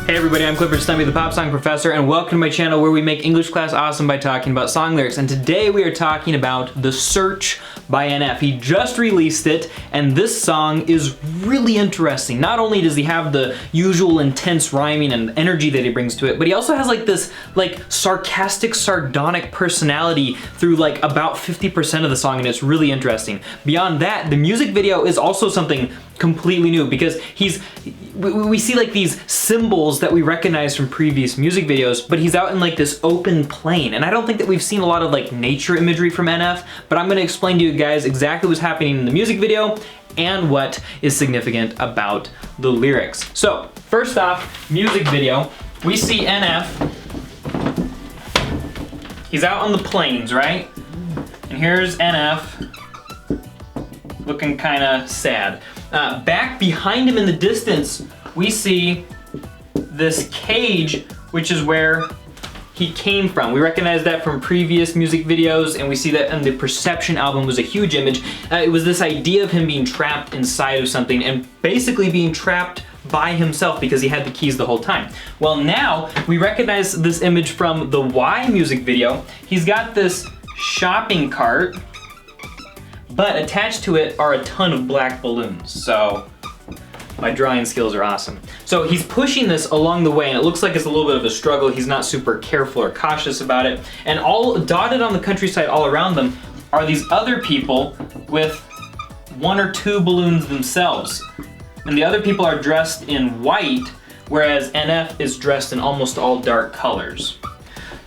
Hey everybody, I'm Clifford Stumpy, the Pop Song Professor, and welcome to my channel where we make English class awesome by talking about song lyrics. And today we are talking about The Search by NF. He just released it, and this song is really interesting. Not only does he have the usual intense rhyming and energy that he brings to it, but he also has like this sarcastic, sardonic personality through like about 50% of the song, and it's really interesting. Beyond that, the music video is also something completely new because we see like these symbols that we recognize from previous music videos, but he's out in like this open plain. And I don't think that we've seen a lot of like nature imagery from NF, but I'm gonna explain to you guys exactly what's happening in the music video and what is significant about the lyrics. So first off, music video, we see NF, he's out on the plains, right? And here's NF looking kinda sad. Back behind him in the distance, we see this cage, which is where he came from. We recognize that from previous music videos, and we see that in the Perception album was a huge image. It was this idea of him being trapped inside of something and basically being trapped by himself because he had the keys the whole time. Well, now we recognize this image from the Y music video. He's got this shopping cart, but attached to it are a ton of black balloons. So my drawing skills are awesome. So he's pushing this along the way, and it looks like it's a little bit of a struggle. He's not super careful or cautious about it. And all dotted on the countryside all around them are these other people with one or two balloons themselves. And the other people are dressed in white, whereas NF is dressed in almost all dark colors.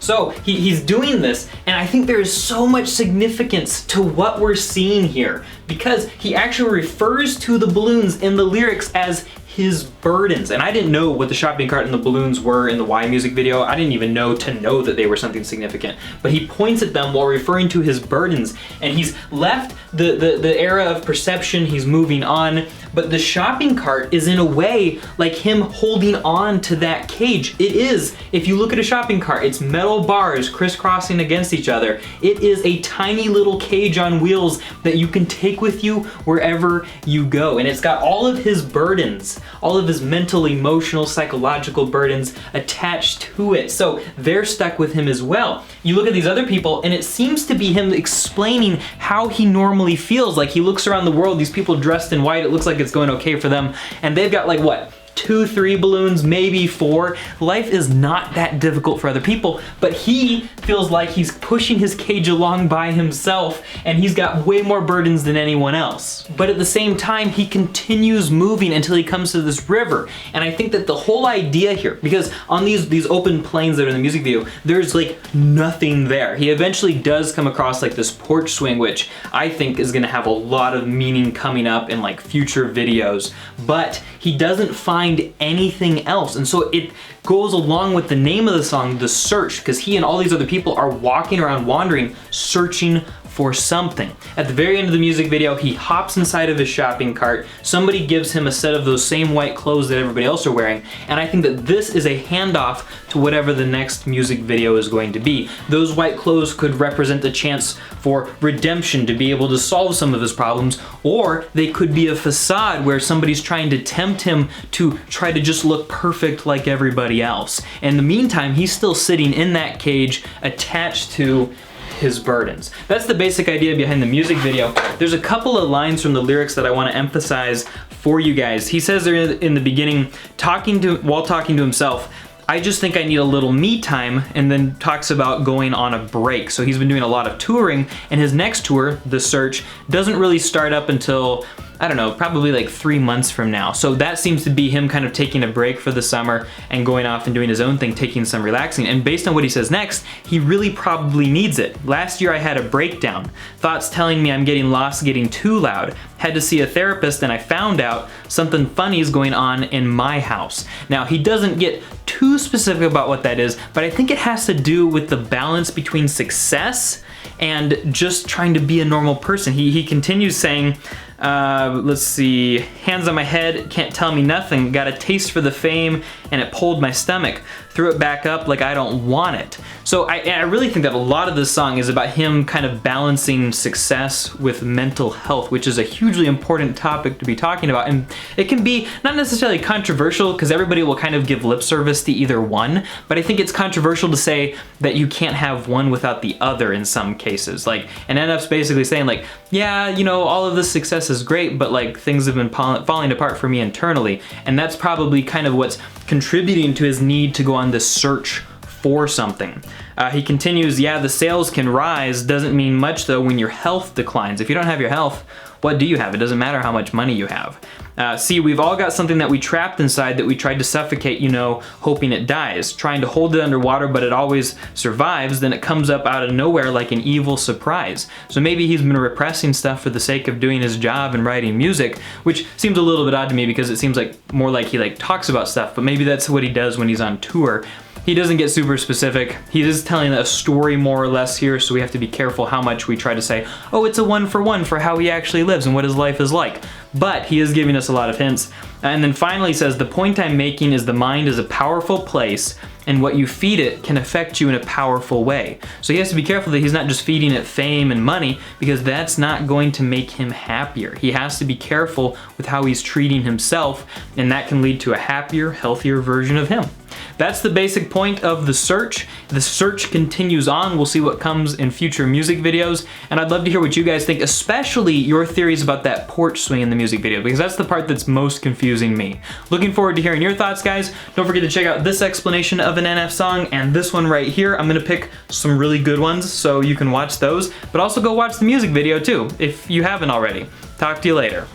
So he's doing this, and I think there is so much significance to what we're seeing here because he actually refers to the balloons in the lyrics as his burdens. And I didn't know what the shopping cart and the balloons were in the Y music video. I didn't even know that they were something significant. But he points at them while referring to his burdens. And he's left the era of perception, he's moving on. But the shopping cart is in a way like him holding on to that cage. It is, if you look at a shopping cart, it's metal bars crisscrossing against each other. It is a tiny little cage on wheels that you can take with you wherever you go. And it's got all of his burdens, all of his mental, emotional, psychological burdens attached to it. So they're stuck with him as well. You look at these other people and it seems to be him explaining how he normally feels. Like he looks around the world, these people dressed in white, it looks like it's going okay for them. And they've got like what? 2, 3 balloons, maybe 4. Life is not that difficult for other people, but he feels like he's pushing his cage along by himself and he's got way more burdens than anyone else. But at the same time, he continues moving until he comes to this river. And I think that the whole idea here, because on these open plains that are in the music video, there's like nothing there. He eventually does come across like this porch swing, which I think is gonna have a lot of meaning coming up in like future videos, but he doesn't find anything else. And so it goes along with the name of the song, The Search, because he and all these other people are walking around wandering, searching for something. At the very end of the music video, he hops inside of his shopping cart. Somebody gives him a set of those same white clothes that everybody else are wearing. And I think that this is a handoff to whatever the next music video is going to be. Those white clothes could represent a chance for redemption, to be able to solve some of his problems, or they could be a facade where somebody's trying to tempt him to try to just look perfect like everybody else. In the meantime, he's still sitting in that cage attached to his burdens. That's the basic idea behind the music video. There's a couple of lines from the lyrics that I want to emphasize for you guys. He says there in the beginning, while talking to himself, I just think I need a little me time, and then talks about going on a break. So he's been doing a lot of touring, and his next tour, The Search, doesn't really start up until, I don't know, probably like 3 months from now. So that seems to be him kind of taking a break for the summer and going off and doing his own thing, taking some relaxing. And based on what he says next, he really probably needs it. Last year I had a breakdown. Thoughts telling me I'm getting lost, getting too loud. Had to see a therapist, and I found out something funny is going on in my house. Now, he doesn't get too specific about what that is, but I think it has to do with the balance between success and just trying to be a normal person. He continues saying, Let's see, hands on my head, can't tell me nothing, got a taste for the fame and it pulled my stomach, threw it back up like I don't want it. So I really think that a lot of this song is about him kind of balancing success with mental health, which is a hugely important topic to be talking about. And it can be not necessarily controversial because everybody will kind of give lip service to either one, but I think it's controversial to say that you can't have one without the other in some cases. Like, and NF's basically saying like, yeah, you know, all of this success is great, but like things have been falling apart for me internally. And that's probably kind of what's contributing to his need to go on this search for something. He continues, yeah, the sales can rise, doesn't mean much though when your health declines. If you don't have your health, what do you have? It doesn't matter how much money you have. See, we've all got something that we trapped inside that we tried to suffocate, you know, hoping it dies, trying to hold it underwater, but it always survives, then it comes up out of nowhere like an evil surprise. So maybe he's been repressing stuff for the sake of doing his job and writing music, which seems a little bit odd to me because it seems like more like he like talks about stuff, but maybe that's what he does when he's on tour. He doesn't get super specific. He is telling a story more or less here, so we have to be careful how much we try to say, oh, it's a one-for-one for how he actually lives and what his life is like. But he is giving us a lot of hints. And then finally says, the point I'm making is the mind is a powerful place and what you feed it can affect you in a powerful way. So he has to be careful that he's not just feeding it fame and money because that's not going to make him happier. He has to be careful with how he's treating himself, and that can lead to a happier, healthier version of him. That's the basic point of The Search. The search continues on. We'll see what comes in future music videos, and I'd love to hear what you guys think, especially your theories about that porch swing in the music video, because that's the part that's most confusing me. Looking forward to hearing your thoughts, guys. Don't forget to check out this explanation of an NF song and this one right here. I'm gonna pick some really good ones so you can watch those, but also go watch the music video too, if you haven't already. Talk to you later.